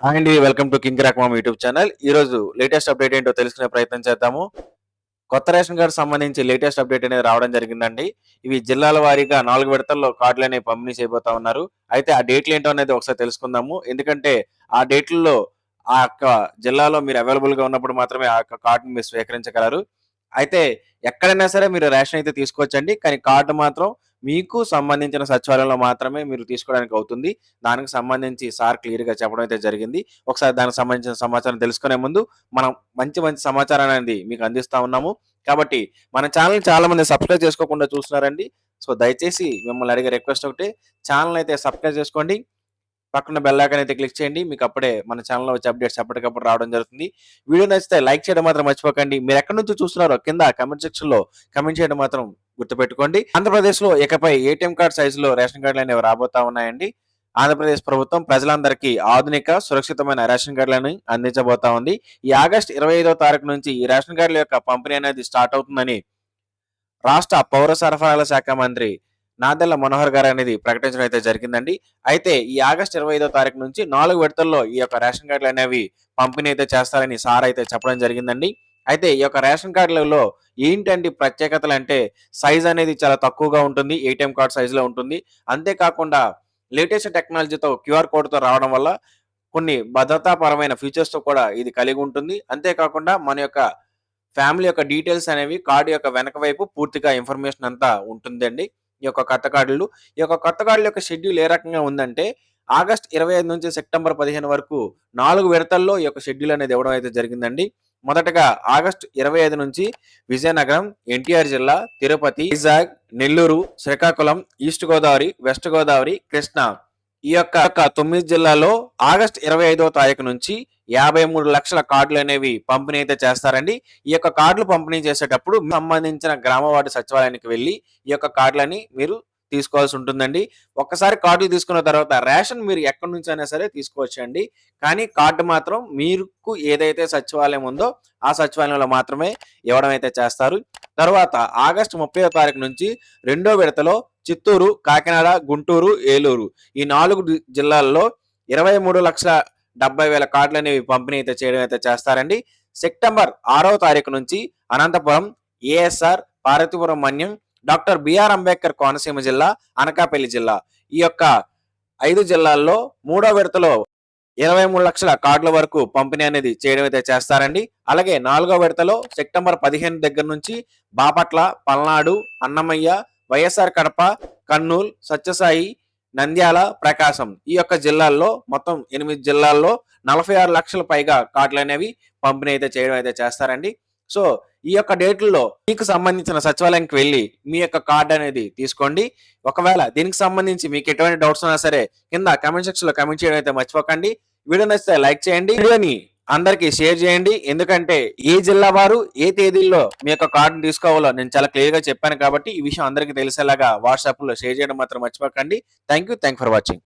Hi అండి. Welcome to King Crack Mam YouTube channel. ఈరోజు latest update ఏంటో తెలుసుకునే ప్రయత్నం చేద్దాము. కొత్త రేషన్ కార్డ్ సంబంధించి లేటెస్ట్ అప్డేట్ అనేది రావడం జరిగిందండి. ఇవి జిల్లాల వారీగా 4 విడతల్లో కార్డులనేవి పంపిణీ చేయబోతా ఉన్నారు. అయితే ఆ డేట్లు ఏంటో అనేది ఒకసారి తెలుసుకుందాము. ఎందుకంటే ఆ డేట్లలో ఆ యొక్క జిల్లాలో మీరు అవైలబుల్‌గా ఉన్నప్పుడు మాత్రమే ఆ యొక్క కార్డ్‌ని మీరు స్వీకరించగలరు. అయితే ఎక్కడైనా సరే మీరు రేషన్ అయితే తీసుకోవచ్చండి. కానీ కార్డ్ మాత్రం మీకు సంబంధించిన సచివాలయంలో మాత్రమే మీరు తీసుకోవడానికి అవుతుంది. దానికి సంబంధించి సార్ క్లియర్‌గా చెప్పడం అయితే జరిగింది. ఒకసారి దానికి సంబంధించిన సమాచారం తెలుసుకునే ముందు మనం మంచి మంచి సమాచారాన్ని అనేది మీకు అందిస్తా ఉన్నాము. కాబట్టి మన ఛానెల్‌ని చాలామంది సబ్స్క్రైబ్ చేసుకోకుండా చూస్తున్నారండి. సో, దయచేసి మిమ్మల్ని అడిగే రిక్వెస్ట్ ఒకటే, ఛానెల్‌ని అయితే సబ్స్క్రైబ్ చేసుకోండి. పక్కన బెల్ ఐకాన్ అయితే క్లిక్ చేయండి. మీకు అప్పుడే మన ఛానెల్‌లో వచ్చే అప్డేట్స్ ఎప్పటికప్పుడు రావడం జరుగుతుంది. వీడియో నచ్చితే లైక్ చేయడం మాత్రం మర్చిపోకండి. మీరు ఎక్కడి నుంచి చూస్తున్నారో కింద కామెంట్ సెక్షన్‌లో కామెంట్ చేయడం మాత్రం గుర్తుపెట్టుకోండి. ఆంధ్రప్రదేశ్‌లో ఇకపై ఏటీఎం కార్డ్ సైజులో రేషన్ కార్డులు అనేవి రాబోతా ఉన్నాయండి. ఆంధ్రప్రదేశ్ ప్రభుత్వం ప్రజలందరికీ ఆధునిక, సురక్షితమైన రేషన్ కార్డులను అందించబోతా ఉంది. ఈ ఆగస్టు 25వ తారీఖు నుంచి ఈ రేషన్ కార్డుల యొక్క పంపిణీ అనేది స్టార్ట్ అవుతుందని రాష్ట్ర పౌర సరఫరాల శాఖ మంత్రి నాదెళ్ల మనోహర్ గారు అనేది ప్రకటించడం అయితే జరిగిందండి. అయితే ఈ ఆగస్టు 25వ తారీఖు నుంచి 4 విడతల్లో ఈ యొక్క రేషన్ కార్డులు అనేవి పంపిణీ అయితే చేస్తారని సార్ అయితే చెప్పడం జరిగిందండి. అయితే ఈ యొక్క రేషన్ కార్డులలో ఏంటంటే ప్రత్యేకతలు అంటే సైజ్ అనేది చాలా తక్కువగా ఉంటుంది. ఏటీఎం కార్డ్ సైజులో ఉంటుంది. అంతేకాకుండా లేటెస్ట్ టెక్నాలజీతో క్యూఆర్ కోడ్‌తో రావడం వల్ల కొన్ని భద్రతాపరమైన ఫీచర్స్‌తో కూడా ఇది కలిగి ఉంటుంది. అంతేకాకుండా మన యొక్క ఫ్యామిలీ యొక్క డీటెయిల్స్ అనేవి కార్డ్ యొక్క వెనక వైపు పూర్తిగా ఇన్ఫర్మేషన్ అంతా ఉంటుందండి. ఈ యొక్క కొత్త కార్డులు. ఈ యొక్క కొత్త కార్డుల యొక్క షెడ్యూల్ ఏ రకంగా ఉందంటే ఆగస్ట్ 25 నుంచి సెప్టెంబర్ 15 వరకు 4 విడతల్లో ఈ యొక్క షెడ్యూల్ అనేది ఇవ్వడం అయితే జరిగిందండి. మొదటగా ఆగస్ట్ 25 నుంచి విజయనగరం, ఎన్టీఆర్ జిల్లా, తిరుపతి, వైజాగ్, నెల్లూరు, శ్రీకాకుళం, ఈస్ట్ గోదావరి, వెస్ట్ గోదావరి, కృష్ణా ఈ యొక్క 9 జిల్లాల్లో ఆగస్ట్ 25వ తారీఖు నుంచి 53 లక్షల కార్డులు అనేవి పంపిణీ అయితే చేస్తారండి. ఈ యొక్క కార్డులు పంపిణీ చేసేటప్పుడు సంబంధించిన గ్రామ వార్డు సచివాలయానికి వెళ్ళి ఈ యొక్క కార్డులని మీరు తీసుకోవాల్సి ఉంటుందండి. ఒక్కసారి కార్డులు తీసుకున్న తర్వాత రేషన్ మీరు ఎక్కడి నుంచి అయినా సరే తీసుకోవచ్చండి. కానీ కార్డు మాత్రం మీకు ఏదైతే సచివాలయం ఉందో ఆ సచివాలయంలో మాత్రమే ఇవ్వడం అయితే చేస్తారు. తర్వాత ఆగస్టు 30వ తారీఖు నుంచి రెండో విడతలో చిత్తూరు, కాకినాడ, గుంటూరు, ఏలూరు ఈ 4 జిల్లాల్లో 23,70,000 కార్డులు అనేవి పంపిణీ అయితే చేయడం అయితే చేస్తారండి. సెప్టెంబర్ 6వ తారీఖు నుంచి Anantapuram, ASR, Parvathipuram Manyam, doctor BR Ambedkar Konaseema జిల్లా, అనకాపల్లి జిల్లా ఈ యొక్క 5 జిల్లాల్లో మూడో విడతలో 23 లక్షల కార్డుల వరకు పంపిణీ అనేది చేయడం అయితే చేస్తారండి. అలాగే 4వ విడతలో సెప్టెంబర్ 15 దగ్గర నుంచి బాపట్ల, పల్నాడు, అన్నమయ్య, వైఎస్ఆర్ కడప, కర్నూలు, సత్యసాయి, నంద్యాల, ప్రకాశం ఈ యొక్క జిల్లాల్లో మొత్తం 8 జిల్లాల్లో 46 లక్షల పైగా కార్డులు అనేవి పంపిణీ అయితే చేయడం అయితే చేస్తారండి. సో, ఈ యొక్క డేట్లలో మీకు సంబంధించిన సచివాలయానికి వెళ్ళి మీ యొక్క కార్డ్ అనేది తీసుకోండి. ఒకవేళ దీనికి సంబంధించి మీకు ఎటువంటి డౌట్స్ ఉన్నా సరే కింద కామెంట్ సెక్షన్ లో కామెంట్ చేయడం అయితే మర్చిపోకండి. వీడియో నచ్చితే లైక్ చేయండి. వీడియోని అందరికి షేర్ చేయండి. ఎందుకంటే ఏ జిల్లా వారు ఏ తేదీల్లో మీ యొక్క కార్డును తీసుకోవాలో నేను చాలా క్లియర్ గా చెప్పాను కాబట్టి ఈ విషయం అందరికీ తెలిసేలాగా వాట్సాప్ లో షేర్ చేయడం మాత్రం మర్చిపోకండి. Thank you for watching.